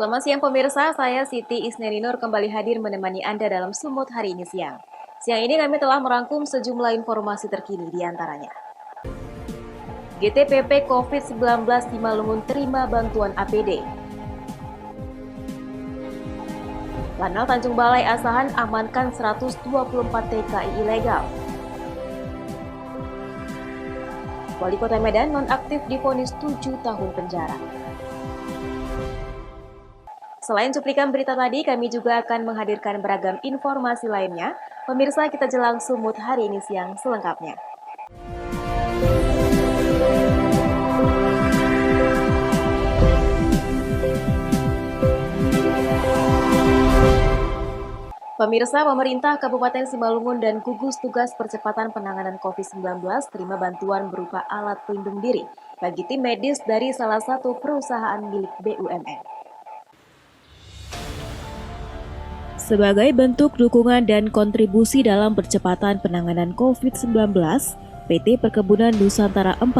Selamat siang pemirsa, saya Siti Isnerinur kembali hadir menemani Anda dalam Sumut hari ini siang. Siang ini kami telah merangkum sejumlah informasi terkini di antaranya. GTPP COVID-19 di Malungun terima bantuan APD. Lanal Tanjung Balai Asahan amankan 124 TKI ilegal. Wali Kota Medan nonaktif divonis 7 tahun penjara. Selain cuplikan berita tadi, kami juga akan menghadirkan beragam informasi lainnya. Pemirsa, kita jelang Sumut hari ini siang selengkapnya. Pemirsa, pemerintah Kabupaten Simalungun dan gugus tugas percepatan penanganan COVID-19 terima bantuan berupa alat pelindung diri bagi tim medis dari salah satu perusahaan milik BUMN. Sebagai bentuk dukungan dan kontribusi dalam percepatan penanganan COVID-19, PT Perkebunan Nusantara 4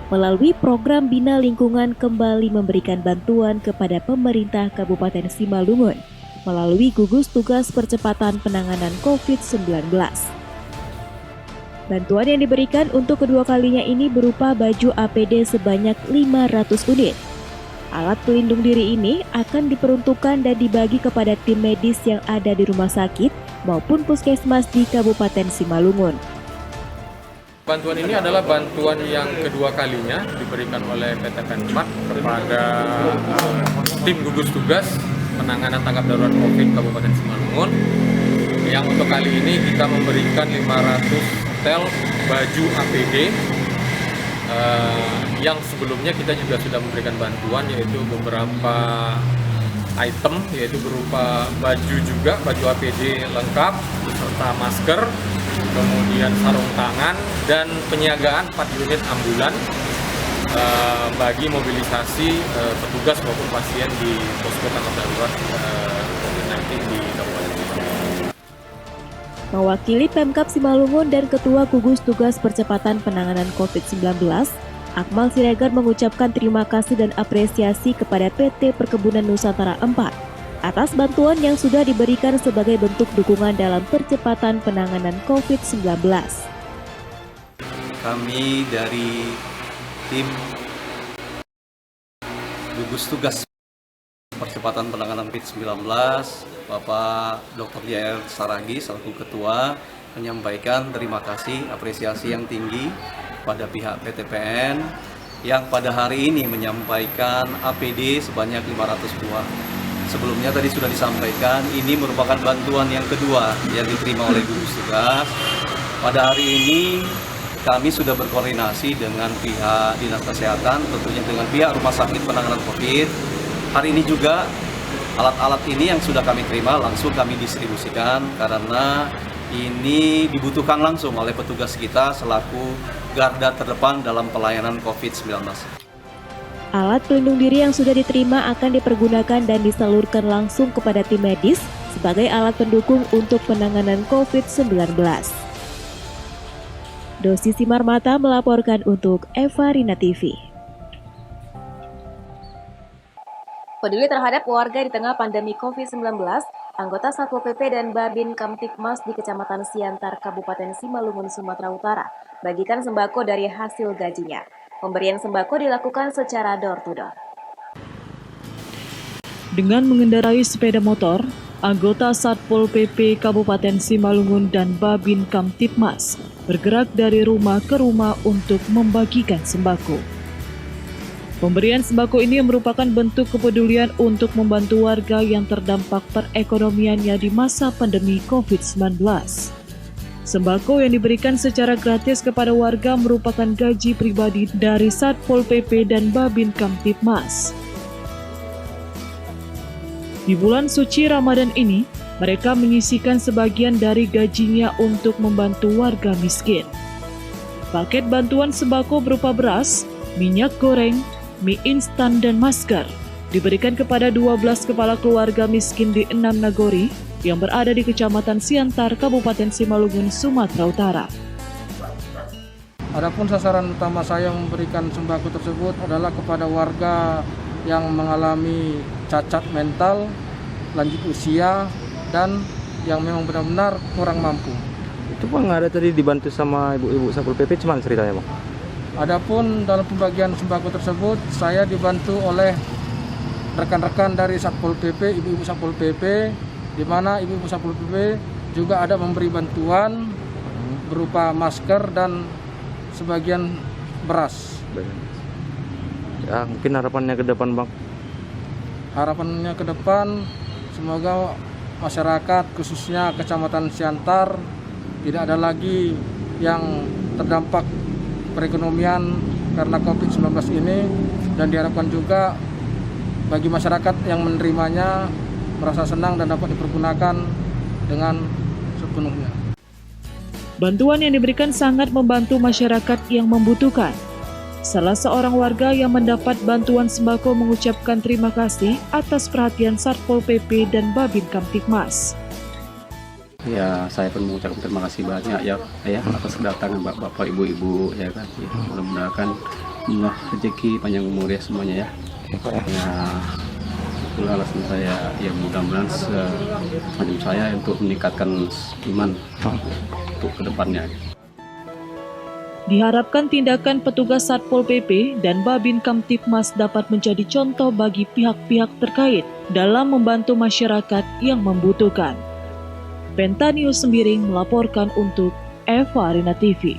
melalui program Bina Lingkungan kembali memberikan bantuan kepada pemerintah Kabupaten Simalungun melalui gugus tugas percepatan penanganan COVID-19. Bantuan yang diberikan untuk kedua kalinya ini berupa baju APD sebanyak 500 unit. Alat pelindung diri ini akan diperuntukkan dan dibagi kepada tim medis yang ada di rumah sakit maupun puskesmas di Kabupaten Simalungun. Bantuan ini adalah bantuan yang kedua kalinya diberikan oleh PT Penpat kepada tim gugus tugas penanganan tanggap darurat COVID Kabupaten Simalungun. Yang untuk kali ini kita memberikan 500 tel baju APD. Yang sebelumnya kita juga sudah memberikan bantuan yaitu beberapa item yaitu berupa baju juga, baju APD lengkap serta masker, kemudian sarung tangan dan penyiagaan 4 unit ambulan bagi mobilisasi petugas maupun pasien di posko tanggap darurat COVID-19 di Kabupaten Simalungun. Mewakili Pemkab Simalungun dan Ketua Gugus Tugas Percepatan Penanganan COVID-19, Akmal Siregar mengucapkan terima kasih dan apresiasi kepada PT Perkebunan Nusantara 4 atas bantuan yang sudah diberikan sebagai bentuk dukungan dalam percepatan penanganan COVID-19. Kami dari tim Gugus Tugas Percepatan Penanganan COVID-19, Bapak Dr. Jair Saragi selaku Ketua menyampaikan terima kasih, apresiasi yang tinggi pada pihak PTPN yang pada hari ini menyampaikan APD sebanyak 500 buah. Sebelumnya tadi sudah disampaikan, ini merupakan bantuan yang kedua yang diterima oleh gugus tugas. Pada hari ini kami sudah berkoordinasi dengan pihak Dinas Kesehatan, tentunya dengan pihak Rumah Sakit Penanganan COVID. Hari ini juga alat-alat ini yang sudah kami terima langsung kami distribusikan karena ini dibutuhkan langsung oleh petugas kita selaku garda terdepan dalam pelayanan COVID-19. Alat pelindung diri yang sudah diterima akan dipergunakan dan disalurkan langsung kepada tim medis sebagai alat pendukung untuk penanganan COVID-19. Dosi Simarmata melaporkan untuk Eva Rina TV. Peduli terhadap warga di tengah pandemi COVID-19, anggota Satpol PP dan Babin Kamtibmas di Kecamatan Siantar, Kabupaten Simalungun, Sumatera Utara, bagikan sembako dari hasil gajinya. Pemberian sembako dilakukan secara door-to-door. Dengan mengendarai sepeda motor, anggota Satpol PP Kabupaten Simalungun dan Babin Kamtibmas bergerak dari rumah ke rumah untuk membagikan sembako. Pemberian sembako ini merupakan bentuk kepedulian untuk membantu warga yang terdampak perekonomiannya di masa pandemi COVID-19. Sembako yang diberikan secara gratis kepada warga merupakan gaji pribadi dari Satpol PP dan Babin Kamtibmas. Di bulan suci Ramadan ini, mereka menyisihkan sebagian dari gajinya untuk membantu warga miskin. Paket bantuan sembako berupa beras, minyak goreng, mie instan dan masker diberikan kepada 12 kepala keluarga miskin di 6 nagori yang berada di Kecamatan Siantar, Kabupaten Simalungun, Sumatera Utara. Adapun sasaran utama saya memberikan sembako tersebut adalah kepada warga yang mengalami cacat mental, lanjut usia, dan yang memang benar-benar kurang mampu. Itu Bang ada tadi dibantu sama ibu-ibu Satpol PP, cuman ceritanya Bang? Adapun dalam pembagian sembako tersebut, saya dibantu oleh rekan-rekan dari Satpol PP, ibu-ibu Satpol PP, di mana ibu-ibu Satpol PP juga ada memberi bantuan berupa masker dan sebagian beras. Ya, mungkin harapannya ke depan Bang? Harapannya ke depan, semoga masyarakat khususnya Kecamatan Siantar tidak ada lagi yang terdampak perekonomian karena COVID-19 ini, dan diharapkan juga bagi masyarakat yang menerimanya merasa senang dan dapat dipergunakan dengan sepenuhnya. Bantuan yang diberikan sangat membantu masyarakat yang membutuhkan. Salah seorang warga yang mendapat bantuan sembako mengucapkan terima kasih atas perhatian Satpol PP dan Babin Kamtibmas. Ya, saya pun mengucapkan terima kasih banyak ya atas kedatangan bapak ibu-ibu ya kan. Ya, mudah-mudahan Allah rezeki panjang umur ya semuanya ya. Ya, itulah alasan saya ya, mudah-mudahan macam saya untuk meningkatkan iman untuk kedepannya. Diharapkan tindakan petugas Satpol PP dan Babin Kamtibmas dapat menjadi contoh bagi pihak-pihak terkait dalam membantu masyarakat yang membutuhkan. Penta News Sembiring melaporkan untuk Eva Arena TV.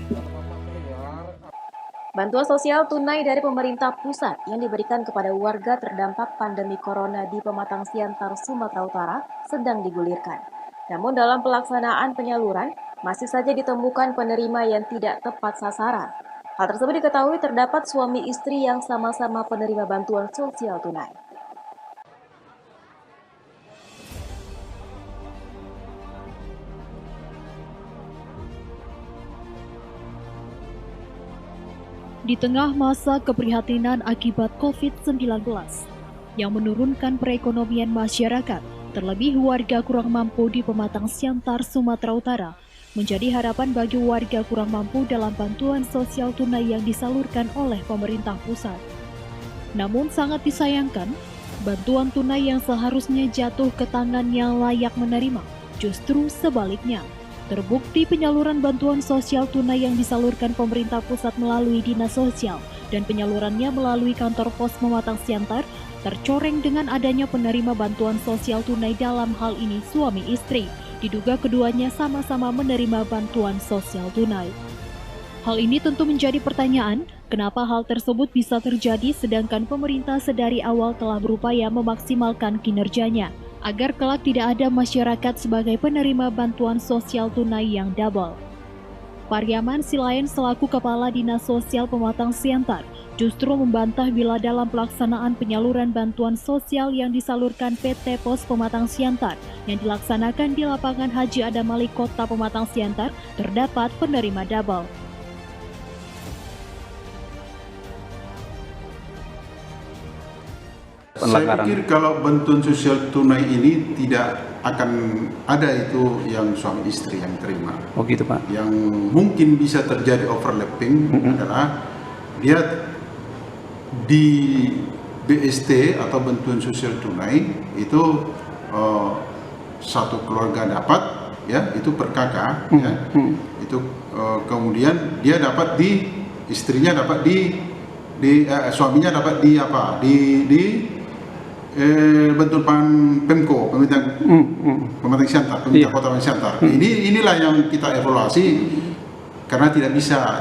Bantuan sosial tunai dari pemerintah pusat yang diberikan kepada warga terdampak pandemi corona di Pematang Siantar, Sumatera Utara sedang digulirkan. Namun dalam pelaksanaan penyaluran, masih saja ditemukan penerima yang tidak tepat sasaran. Hal tersebut diketahui terdapat suami istri yang sama-sama penerima bantuan sosial tunai. Di tengah masa keprihatinan akibat COVID-19 yang menurunkan perekonomian masyarakat, terlebih warga kurang mampu di Pematang Siantar, Sumatera Utara, menjadi harapan bagi warga kurang mampu dalam bantuan sosial tunai yang disalurkan oleh pemerintah pusat. Namun sangat disayangkan, bantuan tunai yang seharusnya jatuh ke tangan yang layak menerima, justru sebaliknya. Terbukti penyaluran bantuan sosial tunai yang disalurkan pemerintah pusat melalui Dinas Sosial dan penyalurannya melalui kantor pos Pematang Siantar tercoreng dengan adanya penerima bantuan sosial tunai, dalam hal ini suami istri. Diduga keduanya sama-sama menerima bantuan sosial tunai. Hal ini tentu menjadi pertanyaan, kenapa hal tersebut bisa terjadi sedangkan pemerintah sedari awal telah berupaya memaksimalkan kinerjanya agar kelak tidak ada masyarakat sebagai penerima bantuan sosial tunai yang double. Pariaman Silayan selaku Kepala Dinas Sosial Pematang Siantar justru membantah bila dalam pelaksanaan penyaluran bantuan sosial yang disalurkan PT Pos Pematang Siantar yang dilaksanakan di lapangan Haji Adam Malik Kota Pematang Siantar terdapat penerima double. Saya pikir kalau bantuan sosial tunai ini tidak akan ada itu yang suami istri yang terima. Oh gitu Pak. Yang mungkin bisa terjadi overlapping adalah dia di BST atau bantuan sosial tunai itu satu keluarga dapat ya, itu per kakak ya. Itu kemudian dia dapat di istrinya dapat di suaminya dapat di apa? Di bantuan Pemko, Pematang Siantar, pemerintah Kota Pematang Siantar. Inilah yang kita evaluasi karena tidak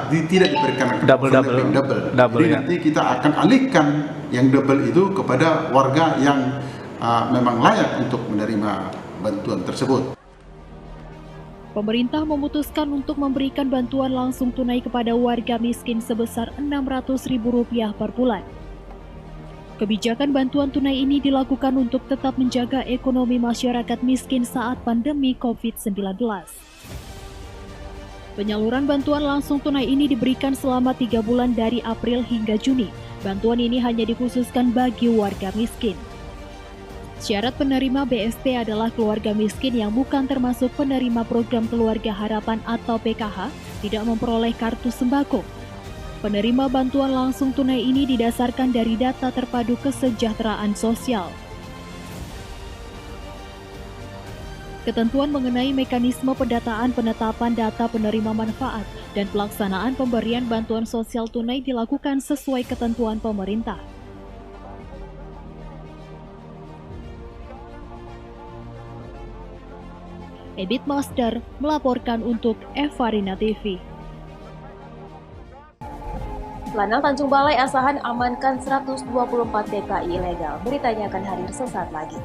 diberikan double. Jadi ya. nanti kita akan alihkan yang double itu kepada warga yang memang layak untuk menerima bantuan tersebut. Pemerintah memutuskan untuk memberikan bantuan langsung tunai kepada warga miskin sebesar Rp600.000 per bulan. Kebijakan bantuan tunai ini dilakukan untuk tetap menjaga ekonomi masyarakat miskin saat pandemi COVID-19. Penyaluran bantuan langsung tunai ini diberikan selama 3 bulan dari April hingga Juni. Bantuan ini hanya dikhususkan bagi warga miskin. Syarat penerima BST adalah keluarga miskin yang bukan termasuk penerima program Keluarga Harapan atau PKH, tidak memperoleh kartu sembako. Penerima bantuan langsung tunai ini didasarkan dari data terpadu kesejahteraan sosial. Ketentuan mengenai mekanisme pendataan penetapan data penerima manfaat dan pelaksanaan pemberian bantuan sosial tunai dilakukan sesuai ketentuan pemerintah. Ebit Master melaporkan untuk Evarina TV. Lanal Tanjung Balai Asahan amankan 124 TKI ilegal. Beritanya akan hadir sesaat lagi.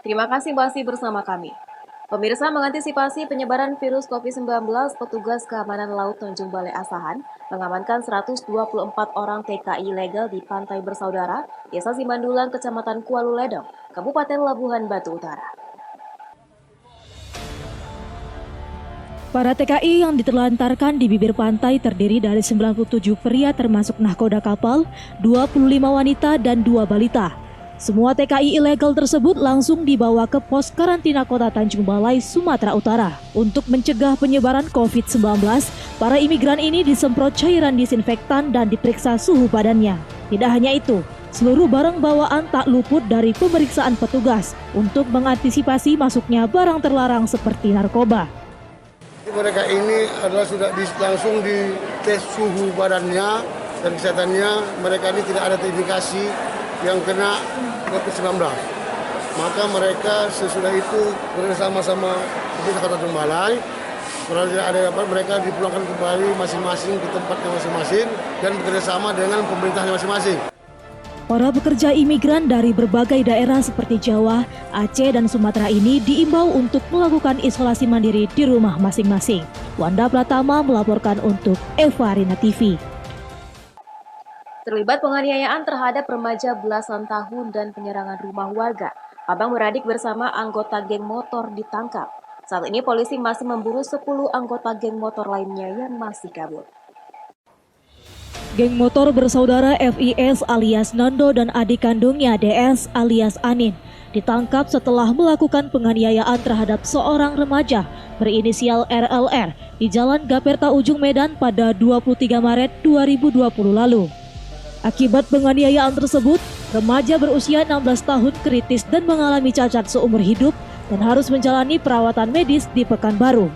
Terima kasih masih bersama kami. Pemirsa, mengantisipasi penyebaran virus COVID-19, petugas keamanan laut Tanjung Balai Asahan mengamankan 124 orang TKI ilegal di Pantai Bersaudara, Desa Simandulan, Kecamatan Kualu Ledong, Kabupaten Labuhan Batu Utara. Para TKI yang diterlantarkan di bibir pantai terdiri dari 97 pria termasuk nahkoda kapal, 25 wanita dan 2 balita. Semua TKI ilegal tersebut langsung dibawa ke pos karantina Kota Tanjung Balai, Sumatera Utara. Untuk mencegah penyebaran COVID-19, para imigran ini disemprot cairan disinfektan dan diperiksa suhu badannya. Tidak hanya itu, seluruh barang bawaan tak luput dari pemeriksaan petugas untuk mengantisipasi masuknya barang terlarang seperti narkoba. Mereka ini adalah sudah langsung dites suhu badannya dan kesehatannya. Mereka ini tidak ada terindikasi yang kena COVID-19. Maka mereka sesudah itu bersama sama Pemerintah Kota Tanjung Balai, mereka dipulangkan kembali masing-masing ke tempatnya masing-masing dan bekerjasama dengan pemerintahnya masing-masing. Para pekerja imigran dari berbagai daerah seperti Jawa, Aceh, dan Sumatera ini diimbau untuk melakukan isolasi mandiri di rumah masing-masing. Wanda Pratama melaporkan untuk Evarina TV. Terlibat penganiayaan terhadap remaja belasan tahun dan penyerangan rumah warga, abang beradik bersama anggota geng motor ditangkap. Saat ini polisi masih memburu 10 anggota geng motor lainnya yang masih kabur. Geng motor bersaudara FIS alias Nando dan adik kandungnya DS alias Anin ditangkap setelah melakukan penganiayaan terhadap seorang remaja berinisial RLR di Jalan Gaperta Ujung Medan pada 23 Maret 2020 lalu. Akibat penganiayaan tersebut, remaja berusia 16 tahun kritis dan mengalami cacat seumur hidup dan harus menjalani perawatan medis di Pekanbaru.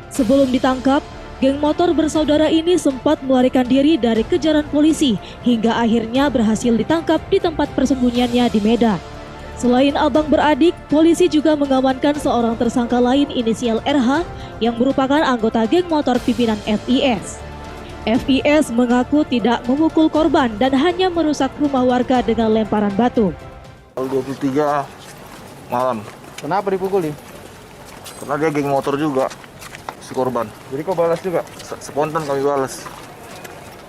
Sebelum ditangkap, geng motor bersaudara ini sempat melarikan diri dari kejaran polisi hingga akhirnya berhasil ditangkap di tempat persembunyiannya di Medan. Selain abang beradik, polisi juga mengamankan seorang tersangka lain inisial RH yang merupakan anggota geng motor pimpinan FIS. FIS mengaku tidak memukul korban dan hanya merusak rumah warga dengan lemparan batu. 23 malam. Kenapa dipukuli? Karena dia geng motor juga, si korban. Jadi kau balas juga? Spontan kami balas.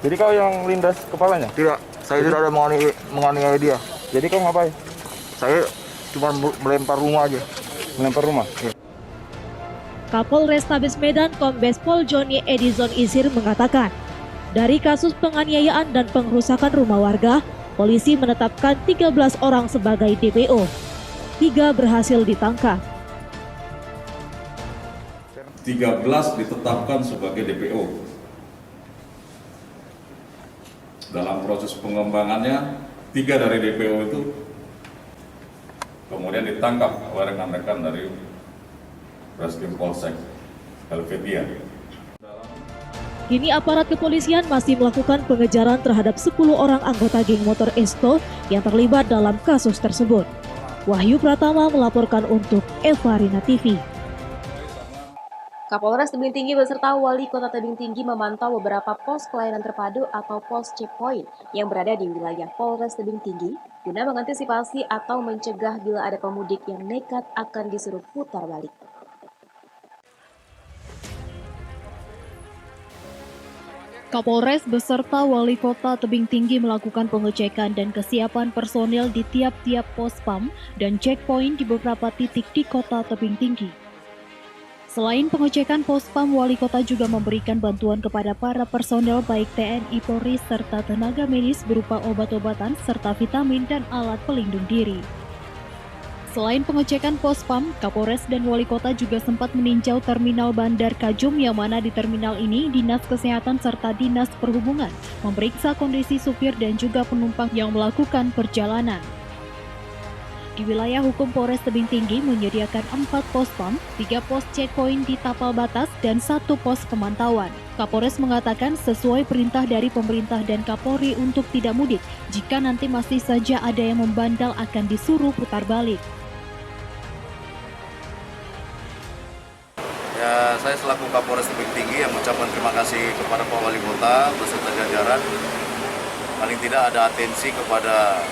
Jadi kau yang lindas kepalanya? Tidak, saya tidak ada menganiaya dia. Jadi kau ngapain? Saya cuma melempar rumah aja. Melempar rumah? Ya. Kapolrestabes Medan Kombes Pol Joni Edison Isir mengatakan, dari kasus penganiayaan dan pengrusakan rumah warga, polisi menetapkan 13 orang sebagai DPO. 3 berhasil ditangkap. 13 ditetapkan sebagai DPO. Dalam proses pengembangannya, 3 dari DPO itu kemudian ditangkap oleh rekan-rekan dari Reskrim Polsek Helvetia. Kini aparat kepolisian masih melakukan pengejaran terhadap 10 orang anggota geng motor Esto yang terlibat dalam kasus tersebut. Wahyu Pratama melaporkan untuk Evarina TV. Kapolres Tebing Tinggi beserta Wali Kota Tebing Tinggi memantau beberapa pos pelayanan terpadu atau pos checkpoint yang berada di wilayah Polres Tebing Tinggi guna mengantisipasi atau mencegah bila ada pemudik yang nekat akan disuruh putar balik. Kapolres beserta Wali Kota Tebing Tinggi melakukan pengecekan dan kesiapan personel di tiap-tiap pos PAM dan checkpoint di beberapa titik di Kota Tebing Tinggi. Selain pengecekan pos PAM, Wali Kota juga memberikan bantuan kepada para personel baik TNI, Polri, serta tenaga medis berupa obat-obatan serta vitamin dan alat pelindung diri. Selain pengecekan pos PAM, Kapolres dan Wali Kota juga sempat meninjau Terminal Bandar Kajum yang mana di terminal ini Dinas Kesehatan serta Dinas Perhubungan memeriksa kondisi supir dan juga penumpang yang melakukan perjalanan. Di wilayah hukum Polres Tebing Tinggi menyediakan 4 pos PAM, 3 pos checkpoint di tapal batas, dan 1 pos pemantauan. Kapolres mengatakan sesuai perintah dari pemerintah dan Kapolri untuk tidak mudik. Jika nanti masih saja ada yang membandel akan disuruh putar balik. Ya, saya selaku Kapolres Tebing Tinggi yang mengucapkan terima kasih kepada Pak Wali Kota beserta jajaran. Paling tidak ada atensi kepada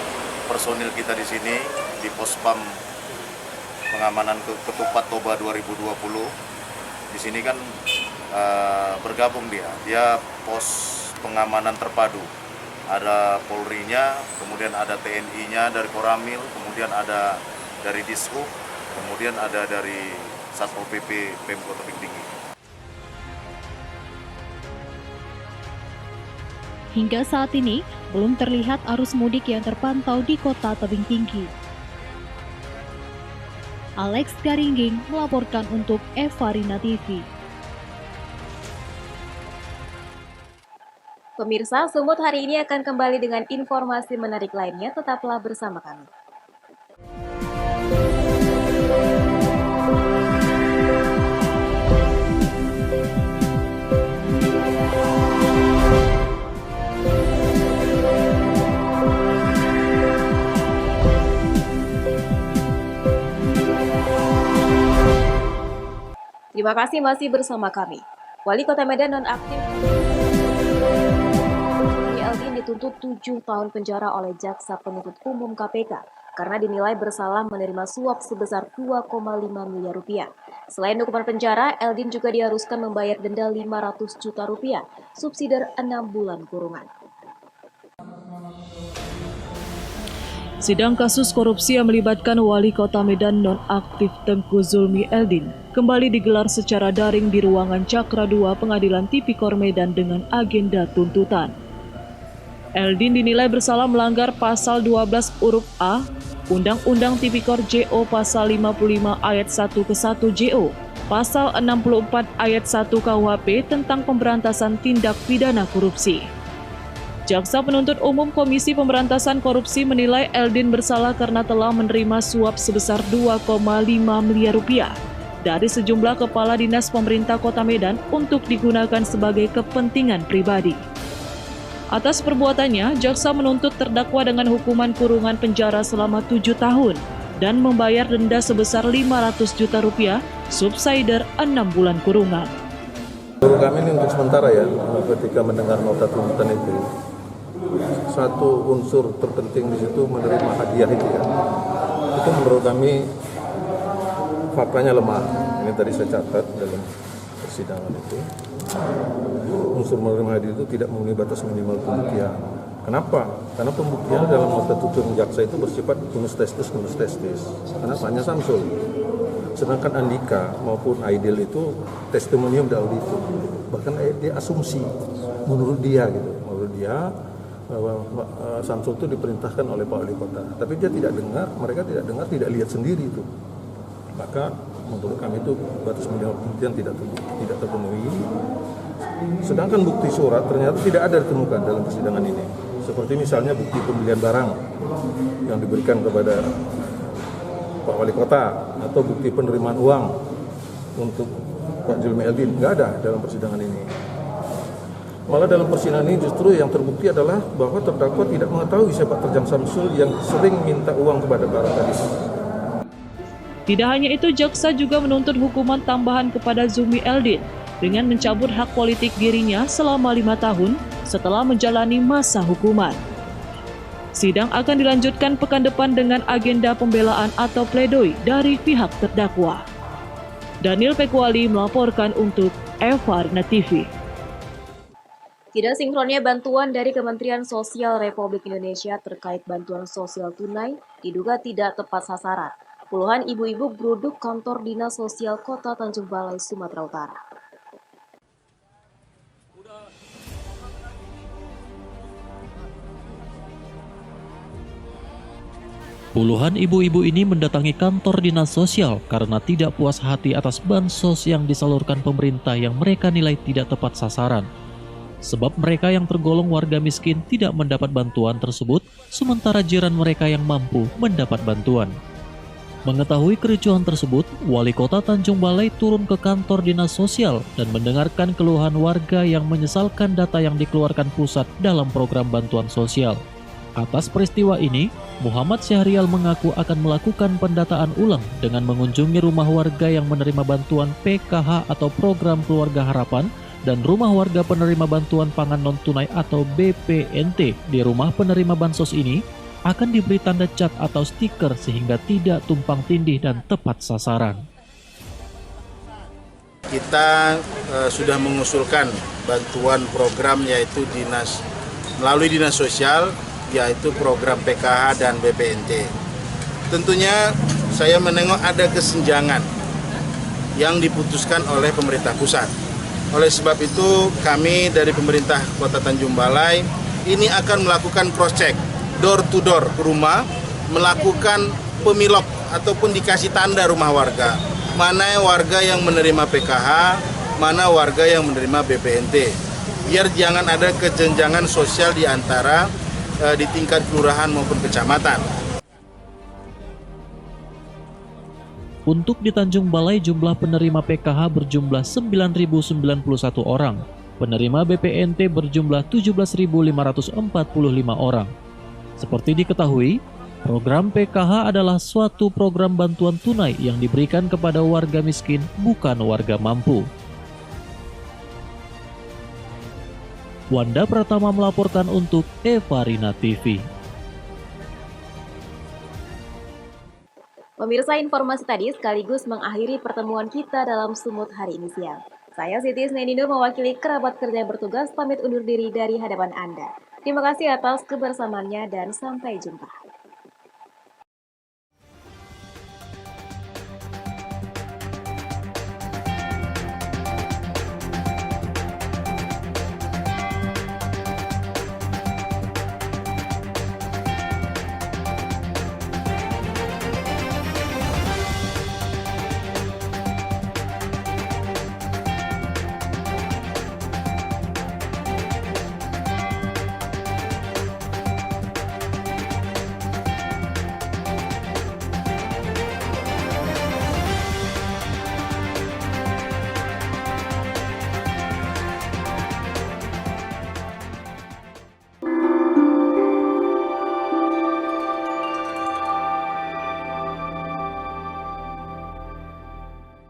personil kita di sini di pos PAM pengamanan Ketupat Toba 2020. Di sini kan bergabung dia pos pengamanan terpadu. Ada Polri-nya, kemudian ada TNI-nya dari Koramil, kemudian ada dari Dishub, kemudian ada dari Satpol PP Pemkot Tebing Tinggi. Hingga saat ini, belum terlihat arus mudik yang terpantau di Kota Tebing Tinggi. Alex Garingging melaporkan untuk Evarina TV. Pemirsa, Sumut hari ini akan kembali dengan informasi menarik lainnya. Tetaplah bersama kami. Terima kasih masih bersama kami. Wali Kota Medan nonaktif Eldin dituntut 7 tahun penjara oleh Jaksa Penuntut Umum KPK karena dinilai bersalah menerima suap sebesar 2,5 miliar rupiah. Selain hukuman penjara, Eldin juga diharuskan membayar denda 500 juta rupiah, subsidi 6 bulan kurungan. Sidang kasus korupsi yang melibatkan Wali Kota Medan nonaktif Tengku Zulmi Eldin kembali digelar secara daring di ruangan Cakra 2 Pengadilan Tipikor Medan dengan agenda tuntutan. Eldin dinilai bersalah melanggar pasal 12 huruf A Undang-Undang Tipikor JO pasal 55 ayat 1 ke 1 JO, pasal 64 ayat 1 KUHP tentang pemberantasan tindak pidana korupsi. Jaksa Penuntut Umum Komisi Pemberantasan Korupsi menilai Eldin bersalah karena telah menerima suap sebesar 2,5 miliar rupiah dari sejumlah kepala dinas pemerintah Kota Medan untuk digunakan sebagai kepentingan pribadi. Atas perbuatannya, jaksa menuntut terdakwa dengan hukuman kurungan penjara selama 7 tahun dan membayar denda sebesar 500 juta rupiah, subsidi 6 bulan kurungan. Menurut kami ini untuk sementara ya, ketika mendengar nota tuntutan itu, satu unsur terpenting di situ menerima hadiah itu ya. Itu menurut kami faktanya lemah. Ini tadi saya catat dalam persidangan itu. Unsur menerima hadiah itu tidak memenuhi batas minimal pembuktian. Kenapa? Karena pembuktian dalam nota tuntutan jaksa itu bersifat unus testis. Kenapa? Hanya Samsul. Sedangkan Andika maupun Aidil itu testimonium de auditum. Bahkan dia asumsi menurut dia gitu. Menurut dia bahwa Samsul itu diperintahkan oleh Pak Wali Kota. Tapi dia tidak dengar, mereka tidak dengar, tidak lihat sendiri itu. Maka menurut kami itu batas minimal pembuktian tidak terpenuhi. Sedangkan bukti surat ternyata tidak ada ditemukan dalam persidangan ini. Seperti misalnya bukti pembelian barang yang diberikan kepada Pak Wali Kota atau bukti penerimaan uang untuk Pak Zulmi Eldin, nggak ada dalam persidangan ini. Malah dalam persidangan ini justru yang terbukti adalah bahwa terdakwa tidak mengetahui siapa Terjang Samsul yang sering minta uang kepada para gadis. Tidak hanya itu, jaksa juga menuntut hukuman tambahan kepada Zulmi Eldin dengan mencabut hak politik dirinya selama 5 tahun setelah menjalani masa hukuman. Sidang akan dilanjutkan pekan depan dengan agenda pembelaan atau pledoi dari pihak terdakwa. Daniel Pekuali melaporkan untuk Evarina TV. Tidak sinkronnya bantuan dari Kementerian Sosial Republik Indonesia terkait bantuan sosial tunai diduga tidak tepat sasaran. Puluhan ibu-ibu geruduk kantor Dinas Sosial Kota Tanjung Balai, Sumatera Utara. Puluhan ibu-ibu ini mendatangi kantor Dinas Sosial karena tidak puas hati atas bansos yang disalurkan pemerintah yang mereka nilai tidak tepat sasaran. Sebab mereka yang tergolong warga miskin tidak mendapat bantuan tersebut, sementara jiran mereka yang mampu mendapat bantuan. Mengetahui kericuhan tersebut, Wali Kota Tanjung Balai turun ke kantor Dinas Sosial dan mendengarkan keluhan warga yang menyesalkan data yang dikeluarkan pusat dalam program bantuan sosial. Atas peristiwa ini, Muhammad Syahrial mengaku akan melakukan pendataan ulang dengan mengunjungi rumah warga yang menerima bantuan PKH atau Program Keluarga Harapan dan rumah warga penerima bantuan pangan non-tunai atau BPNT di rumah penerima bansos ini akan diberi tanda cat atau stiker sehingga tidak tumpang tindih dan tepat sasaran. Kita sudah mengusulkan bantuan program yaitu melalui Dinas Sosial, yaitu program PKH dan BPNT. Tentunya saya menengok ada kesenjangan yang diputuskan oleh pemerintah pusat. Oleh sebab itu kami dari pemerintah Kota Tanjung Balai ini akan melakukan cross check door to door ke rumah, melakukan pemilok ataupun dikasih tanda rumah warga. Mana warga yang menerima PKH, mana warga yang menerima BPNT. Biar jangan ada kesenjangan sosial di antara di tingkat kelurahan maupun kecamatan. Untuk di Tanjung Balai jumlah penerima PKH berjumlah 9.091 orang, penerima BPNT berjumlah 17.545 orang. Seperti diketahui, program PKH adalah suatu program bantuan tunai yang diberikan kepada warga miskin, bukan warga mampu. Wanda Pratama melaporkan untuk Eva Rina TV. Pemirsa, informasi tadi sekaligus mengakhiri pertemuan kita dalam Sumut hari ini siang. Saya Siti Isneninur mewakili kerabat kerja yang bertugas pamit undur diri dari hadapan Anda. Terima kasih atas kebersamaannya dan sampai jumpa.